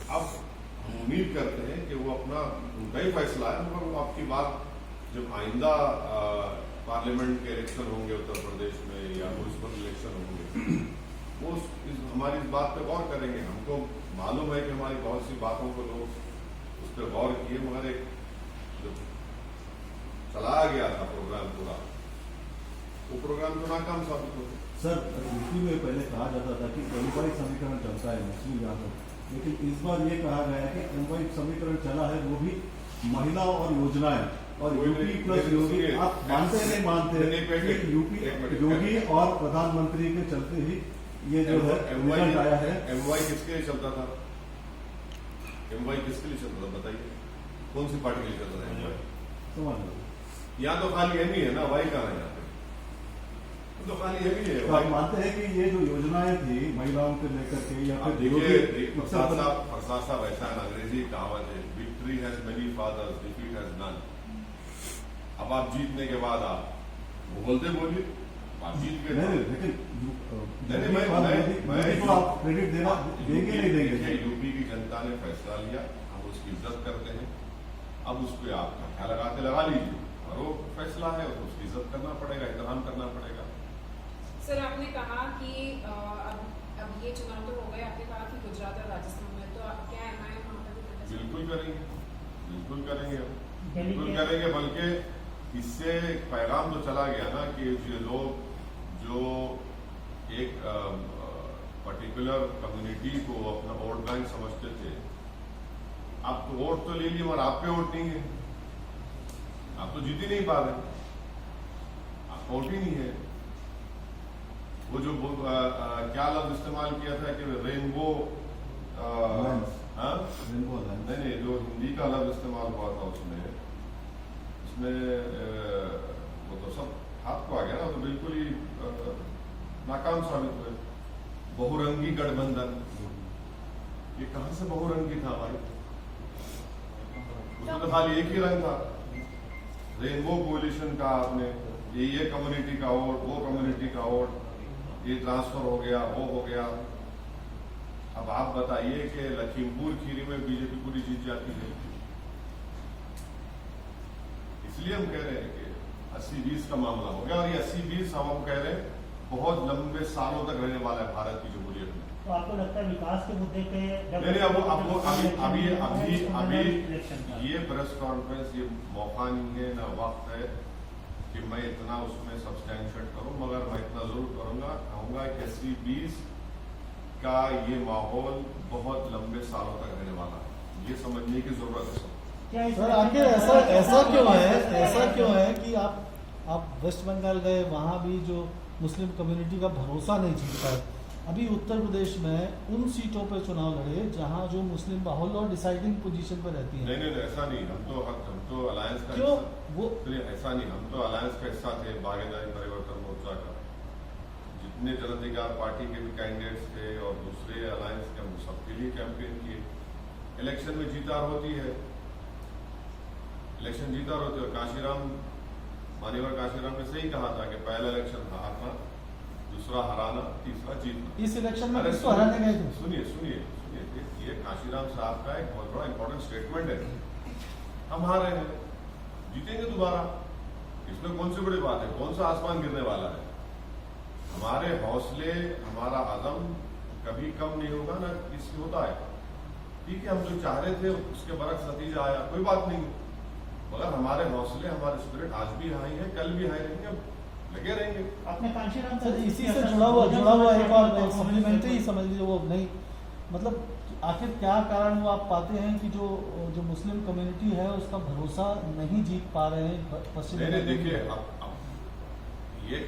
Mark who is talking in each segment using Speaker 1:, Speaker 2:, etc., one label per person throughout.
Speaker 1: अब हम उम्मीद करते हैं कि वो अपना उनका ही फैसला है, मगर वो आपकी बात जब आइंदा पार्लियामेंट के इलेक्शन होंगे उत्तर प्रदेश में या म्यूनसिपल इलेक्शन होंगे, वो हमारी इस बात पे गौर करेंगे। हमको मालूम है कि हमारी बहुत सी बातों को लोग उस पर गौर किए, मगर एक जो चलाया गया था प्रोग्राम पूरा, वो प्रोग्राम तो नाकाम साबित हो गया।
Speaker 2: सर, यूपी में पहले कहा जाता था कि एमवाई समीकरण चलता है मुस्लिम यादव, लेकिन इस बार ये कहा गया है कि एमवाई समीकरण चला है वो भी महिला और योजनाएं और यूपी प्लस योगी। आप मानते नहीं मानते यूपी योगी और प्रधानमंत्री के चलते ही ये जो है रिजल्ट आया है?
Speaker 1: एमवाई किसके लिए चलता था? एमवाई किसके लिए चलता था बताइए, कौन सी पार्टी के लिए चलता था एमवाई?
Speaker 2: समझ लो,
Speaker 1: यहाँ तो खाली एम ही है ना, वाई कहाँ है यहाँ पे? तो खाली एम ही है।
Speaker 2: तो आप मानते हैं कि ये जो योजनाएं थी महिलाओं को लेकर के या फिर
Speaker 1: देखिए प्रसाद साहब ऐसा है, अंग्रेजी कहावत है, victory has many fathers, defeat has none. अब आप जीतने के बाद आप वो बोलिए आप जीत गए,
Speaker 2: लेकिन
Speaker 1: मैं
Speaker 2: तो आप क्रेडिट देना देंगे नहीं देंगे?
Speaker 1: यूपी की जनता ने फैसला लिया, हम उसकी इज्जत करते हैं। अब उस पर आप धक्का लगाते लगा लीजिए, और वो फैसला है तो उसकी इज्जत करना पड़ेगा, एहतराम करना पड़ेगा।
Speaker 3: सर, आपने कहा कि अब ये चुनाव तो हो गए, आपने कहा कि गुजरात और राजस्थान में, तो क्या एमआईएम वहाँ पर भी?
Speaker 1: बिल्कुल करेंगे, बिल्कुल करेंगे, बिल्कुल करेंगे। बल्कि इससे पैगाम तो चला गया ना कि ये लोग जो एक पर्टिकुलर कम्युनिटी को अपना वोट बैंक समझते थे, आप तो वोट तो ले लिए मगर आप पे वोट नहीं है, आप तो जीत ही नहीं पा रहे, आप वोट ही नहीं है। वो जो क्या लफ्ज इस्तेमाल किया था कि रेनबो, नहीं, जो हिंदी का लफ्ज इस्तेमाल हुआ था उसमें वो तो सब हाथ को आ गया ना, तो बिल्कुल ही नाकाम साबित हुए। बहुरंगी गठबंधन, ये कहां से बहुरंगी था भाई? उसमें तो खाली एक ही रंग था। रेनबो कोलिशन का आपने ये कम्युनिटी का वोट, वो कम्युनिटी का वोट, ये ट्रांसफर हो गया, वो हो गया। अब आप बताइए कि लखीमपुर खीरी में बीजेपी पूरी जीत जाती है। इसलिए हम कह रहे हैं कि 80-20 का मामला हो गया, और ये 80-20 हम कह रहे हैं बहुत लंबे सालों तक रहने वाला है भारत की जमहूरियत में।
Speaker 4: तो आपको लगता है विकास के मुद्दे पे
Speaker 1: अभी ये प्रेस कॉन्फ्रेंस ये मौका नहीं है, ना वक्त है कि मैं इतना उसमें सब्सटैंशिएट करूं, मगर मैं इतना जरूर कहूंगा कि 80-20 का ये माहौल बहुत लंबे सालों तक रहने वाला है, ये समझने की जरूरत है।
Speaker 5: सर, आखिर ऐसा क्यों है कि आप वेस्ट बंगाल गए, वहाँ भी जो मुस्लिम कम्युनिटी का भरोसा नहीं जीत पाए। अभी उत्तर प्रदेश में उन सीटों पर चुनाव लड़े जहाँ जो मुस्लिम माहौल और डिसाइडिंग पोजीशन पर रहती है।
Speaker 1: नहीं, ऐसा नहीं, हम तो अलायंस का
Speaker 5: क्यों वो
Speaker 1: ऐसा नहीं, हम तो अलायंस का हिस्सा थे, भागीदारी परिवर्तन मोर्चा का। जितने जन अधिकार पार्टी के भी कैंडिडेट्स थे और दूसरे अलायंस के, हम सबके लिए कैंपेन किए। इलेक्शन में जीतार होती है, इलेक्शन जीतार होती है। काशीराम मान्यवर काशीराम ने सही कहा था कि पहला इलेक्शन हारना, दूसरा हराना, तीसरा जीतना।
Speaker 5: इस इलेक्शन में किसको हराने गए थे?
Speaker 1: सुनिए, ये काशीराम साहब का एक बहुत बड़ा इंपॉर्टेंट स्टेटमेंट है। हम हारे हैं, जीतेंगे दोबारा, इसमें कौन सी बड़ी बात है, कौन सा आसमान गिरने वाला है? हमारे हौसले, हमारा आदम कभी कम नहीं होगा, ना किसी होता है। ठीक है, हम जो चाह रहे थे उसके बरक्स नतीजा आया, कोई बात नहीं, मगर हमारे हौसले, हमारे स्पिरिट आज भी हाई है, कल भी हाई रहेंगे, लगे रहेंगे।
Speaker 4: आपने कांशीराम
Speaker 5: सर, इसी से जुड़ा हुआ एक और सप्लीमेंट्री समझ लीजिए, वो नहीं, मतलब आखिर क्या कारण वो आप पाते हैं कि जो मुस्लिम कम्युनिटी है उसका भरोसा नहीं जीत पा रहे हैं पश्चिम बंगाल?
Speaker 1: देखिए, अब ये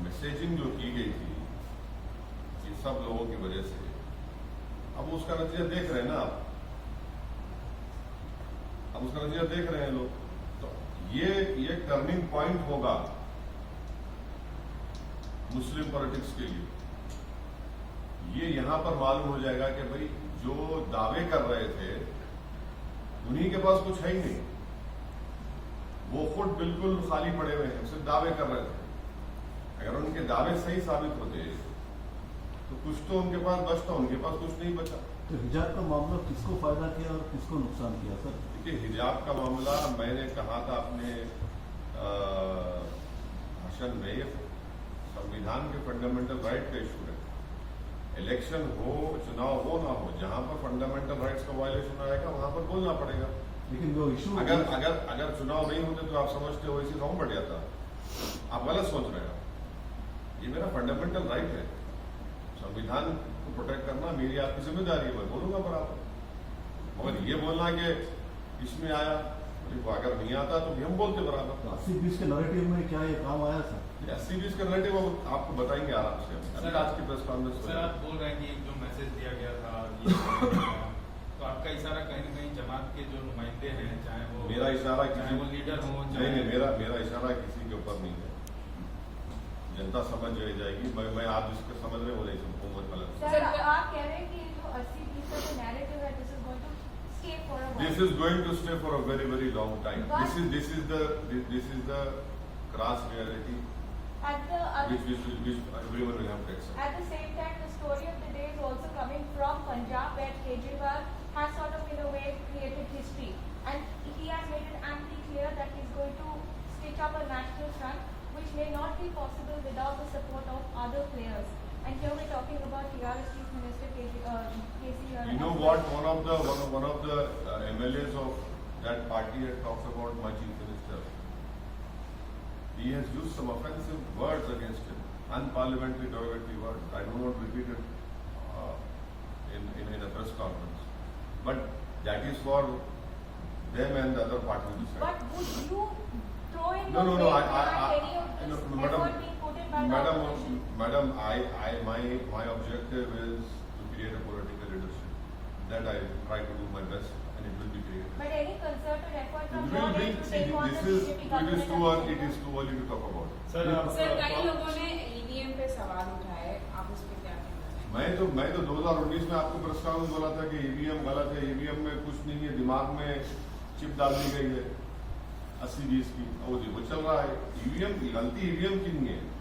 Speaker 1: मैसेजिंग जो की गई थी ये सब लोगों की वजह से, अब उसका नतीजा देख रहे हैं ना, अब उसका नतीजा देख रहे हैं लोग। तो ये टर्निंग पॉइंट होगा मुस्लिम पॉलिटिक्स के लिए। ये यहां पर मालूम हो जाएगा कि भाई जो दावे कर रहे थे उन्हीं के पास कुछ है ही नहीं, वो खुद बिल्कुल खाली पड़े हुए हैं, सिर्फ दावे कर रहे थे। अगर उनके दावे सही साबित होते तो कुछ तो उनके पास बचता, उनके पास कुछ नहीं बचा।
Speaker 2: तो हिजाब का मामला किसको फायदा किया और किसको नुकसान किया सर?
Speaker 1: देखिए, हिजाब का मामला मैंने कहा था अपने भाषण में, संविधान के फंडामेंटल राइट का इशू है। इलेक्शन हो, चुनाव हो ना हो, जहां पर फंडामेंटल राइट्स का वायलेशन आएगा वहां पर बोलना पड़ेगा।
Speaker 2: लेकिन वो इशू
Speaker 1: अगर चुनाव नहीं होते तो आप समझते हो इसी फॉर्म बढ़ जाता। आप गलत सोच रहे हो। ये मेरा फंडामेंटल राइट है, संविधान को प्रोटेक्ट करना मेरी आपकी जिम्मेदारी है, मैं बोलूंगा बराबर। मगर ये बोलना कि इसमें आया, अगर नहीं आता तो भी हम बोलते बराबर।
Speaker 2: 80-20 के नैरेटिव में क्या ये काम आया सर?
Speaker 1: 80-20 का नैरेटिव आपको बताएंगे आराम से। अभी आज की प्रेस कॉन्फ्रेंस
Speaker 6: सर, आप बोल रहे हैं कि जो मैसेज दिया गया था ये तो आपका इशारा कहीं न कहीं जमात के जो नुमाइंदे हैं, चाहे वो
Speaker 1: मेरा इशारा
Speaker 6: चाहे वो लीडर हो,
Speaker 1: नहीं, मेरा इशारा किसी के ऊपर नहीं है। जनता समझ जाएगी। मैं आप जिसको समझ रहे हो नहीं हुकूमत गलत।
Speaker 7: सर, आप कह रहे हैं कि जो 80-20 का जो नैरेटिव है, this is going to stay for a
Speaker 1: This is going to stay for a very, very long time.
Speaker 7: But-
Speaker 1: This is the crass reality
Speaker 7: at the
Speaker 1: which everyone will have to accept.
Speaker 7: at the same time, the story of the day is also coming from Punjab, where Kejriwal has sort of in a way created history, and he has made it amply clear that he's going to stitch up a national front, which may not be possible without the support of other players. And here we're talking about TRS Chief Minister KC.
Speaker 1: You know what? One of the MLAs of that party had talked about my chief minister. He has used some offensive words against him, unparliamentary, derogatory words. I do not repeat it in a press conference, but that is for them and the other party to decide.
Speaker 7: But would you throw in
Speaker 1: No,
Speaker 7: your
Speaker 1: no,
Speaker 7: weight
Speaker 1: I-
Speaker 7: behind any of this effort being put in by the opposition?
Speaker 1: Madam, my objective is to create a political leadership. That I try to do my best, and it will be created.
Speaker 7: But any concerted effort from
Speaker 1: It
Speaker 7: your
Speaker 1: will be.
Speaker 7: end to take on the
Speaker 1: It
Speaker 7: BJP
Speaker 1: is
Speaker 7: government?
Speaker 1: too early. It is too early to talk about it.
Speaker 6: Sir
Speaker 3: sir, कई लोगों ने EVM पे सवाल उठाए, आप उस पर क्या कहना चाहेंगे?
Speaker 1: मैं तो 2019 में आपको प्रेस कॉन्फ्रेंस बोला था कि ईवीएम गलत है, ईवीएम में कुछ नहीं है, दिमाग में चिप डाल दी गई है 80-20 की, वो चल रहा है। ईवीएम की गलती ईवीएम की नहीं है,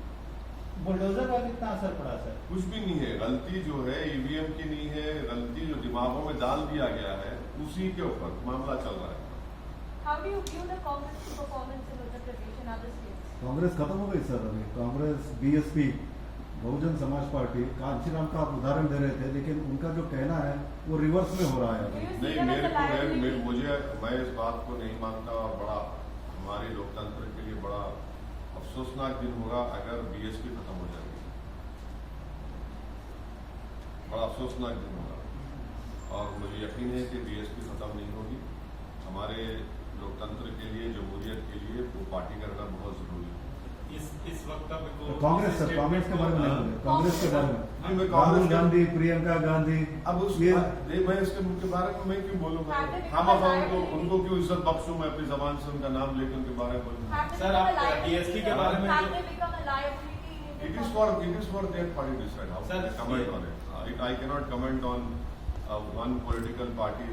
Speaker 4: बुलडोजर का कितना असर पड़ा सर?
Speaker 1: कुछ भी नहीं है। गलती जो है ईवीएम की नहीं है, गलती जो दिमागों में डाल दिया गया है उसी के ऊपर मामला चल रहा है।
Speaker 7: How do you view the Congress performance in Uttar Pradesh and other states?
Speaker 2: Congress खत्म हो गई सर। अभी कांग्रेस, बीएसपी, बहुजन समाज पार्टी, कांचीराम का आप उदाहरण दे रहे थे, लेकिन उनका जो कहना है वो रिवर्स में हो रहा है
Speaker 7: Do
Speaker 2: अभी।
Speaker 7: you see
Speaker 1: नहीं,
Speaker 7: them as
Speaker 1: मेरे
Speaker 7: a
Speaker 1: को
Speaker 7: liability?
Speaker 1: मैं इस बात को नहीं मानता, और बड़ा हमारे लोकतंत्र के लिए बड़ा अफसोसनाक दिन होगा अगर बीएसपी खत्म हो जाएगी। बड़ा अफसोसनाक दिन होगा, और मुझे यकीन है कि बीएसपी खत्म नहीं होगी। हमारे लोकतंत्र के लिए, जमहूरियत के लिए वो पार्टी का रहना बहुत जरूरी है।
Speaker 6: इस वक्त तक
Speaker 2: तो कांग्रेस सर, कांग्रेस के बारे में नहीं बोले, कांग्रेस के बारे में
Speaker 1: नहीं, मैं
Speaker 2: राहुल
Speaker 1: कांग्रेस
Speaker 2: गांधी, प्रियंका गांधी,
Speaker 1: अब उस
Speaker 2: ये
Speaker 1: मैं इसके उनके बारे में मैं क्यों बोलूंगा?
Speaker 7: Have they
Speaker 1: हम
Speaker 7: become
Speaker 1: उनको
Speaker 7: liability?
Speaker 1: उनको क्यों इज्जत बख्शूं मैं अपनी जबान से उनका नाम लेकर उनके बारे में बोलूंगा?
Speaker 7: Have they
Speaker 6: Sir,
Speaker 7: become a
Speaker 6: आप
Speaker 7: liability?
Speaker 6: DSP के बारे में
Speaker 7: Have
Speaker 6: जो-
Speaker 7: they become a liability in
Speaker 1: It
Speaker 7: Indian
Speaker 1: is for their party to decide how
Speaker 6: Sir,
Speaker 1: to comment on it. I cannot comment on one political party